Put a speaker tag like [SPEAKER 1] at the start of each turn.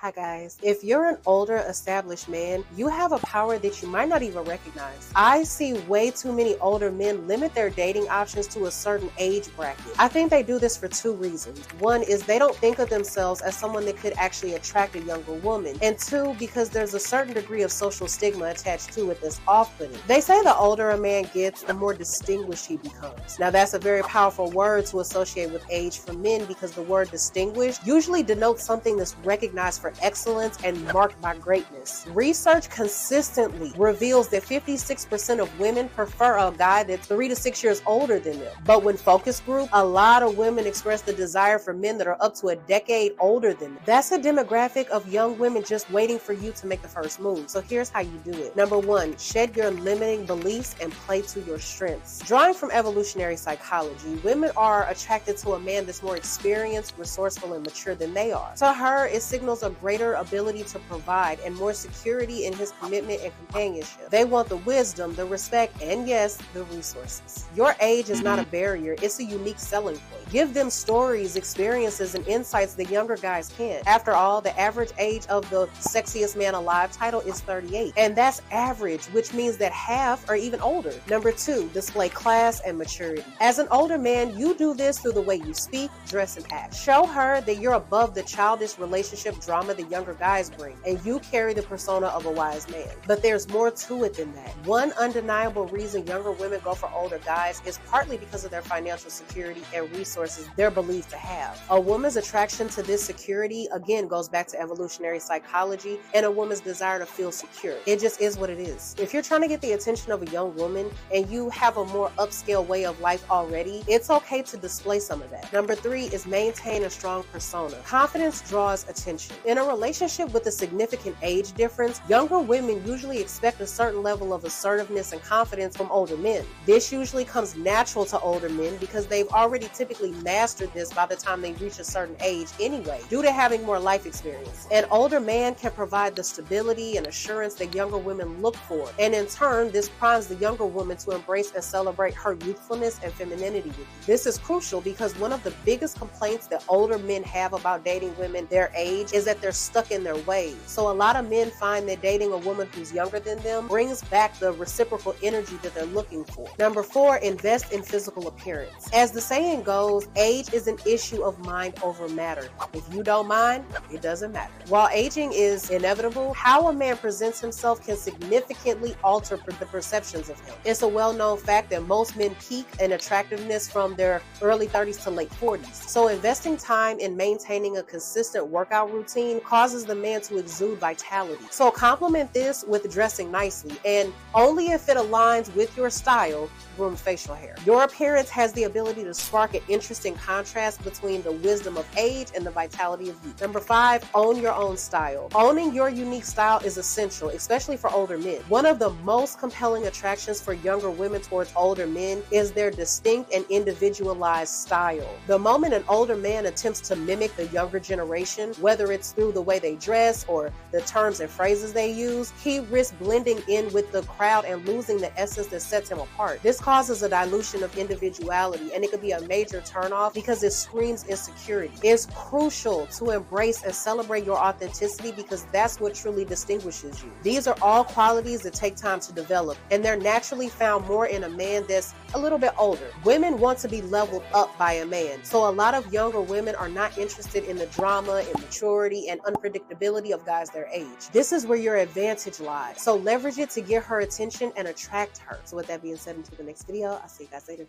[SPEAKER 1] Hi guys. If you're an older established man, you have a power that you might not even recognize. I see way too many older men limit their dating options to a certain age bracket. I think they do this for two reasons. One is they don't think of themselves as someone that could actually attract a younger woman. And two, because there's a certain degree of social stigma attached to it that's off-putting. They say the older a man gets, the more distinguished he becomes. Now that's a very powerful word to associate with age for men because the word distinguished usually denotes something that's recognized for excellence and marked by greatness. Research consistently reveals that 56% of women prefer a guy that's 3 to 6 years older than them. But when focus group, a lot of women express the desire for men that are up to a decade older than them. That's a demographic of young women just waiting for you to make the first move. So here's how you do it. Number one, shed your limiting beliefs and play to your strengths. Drawing from evolutionary psychology, women are attracted to a man that's more experienced, resourceful, and mature than they are. To her, it signals a greater ability to provide and more security in his commitment and companionship. They want the wisdom, the respect, and yes, the resources. Your age is not a barrier, it's a unique selling point. Give them stories, experiences, and insights that younger guys can't. After all, the average age of the sexiest man alive title is 38. And that's average, which means that half are even older. Number two, display class and maturity. As an older man, you do this through the way you speak, dress, and act. Show her that you're above the childish relationship drama the younger guys bring, and you carry the persona of a wise man. But there's more to it than that. One undeniable reason younger women go for older guys is partly because of their financial security and resources they're believed to have. A woman's attraction to this security, again, goes back to evolutionary psychology and a woman's desire to feel secure. It just is what it is. If you're trying to get the attention of a young woman and you have a more upscale way of life already, it's okay to display some of that. Number three is maintain a strong persona. Confidence draws attention. In a relationship with a significant age difference, younger women usually expect a certain level of assertiveness and confidence from older men. This usually comes natural to older men because they've already typically mastered this by the time they reach a certain age anyway, due to having more life experience. An older man can provide the stability and assurance that younger women look for, and in turn, this primes the younger woman to embrace and celebrate her youthfulness and femininity with you. This is crucial because one of the biggest complaints that older men have about dating women their age is that they're stuck in their ways. So a lot of men find that dating a woman who's younger than them brings back the reciprocal energy that they're looking for. Number four, invest in physical appearance. As the saying goes, age is an issue of mind over matter. If you don't mind, it doesn't matter. While aging is inevitable, how a man presents himself can significantly alter the perceptions of him. It's a well-known fact that most men peak in attractiveness from their early 30s to late 40s. So investing time in maintaining a consistent workout routine causes the man to exude vitality. So complement this with dressing nicely, and only if it aligns with your style, groom facial hair. Your appearance has the ability to spark an interesting contrast between the wisdom of age and the vitality of youth. Number five, own your own style. Owning your unique style is essential, especially for older men. One of the most compelling attractions for younger women towards older men is their distinct and individualized style. The moment an older man attempts to mimic the younger generation, whether it's through the way they dress or the terms and phrases they use, he risks blending in with the crowd and losing the essence that sets him apart. This causes a dilution of individuality, and it could be a major turnoff because it screams insecurity. It's crucial to embrace and celebrate your authenticity because that's what truly distinguishes you. These are all qualities that take time to develop, and they're naturally found more in a man that's a little bit older. Women want to be leveled up by a man, so a lot of younger women are not interested in the drama, immaturity, and unpredictability of guys their age. This is where your advantage lies, so leverage it to get her attention and attract her. So with that being said, until the next video, I'll see you guys later.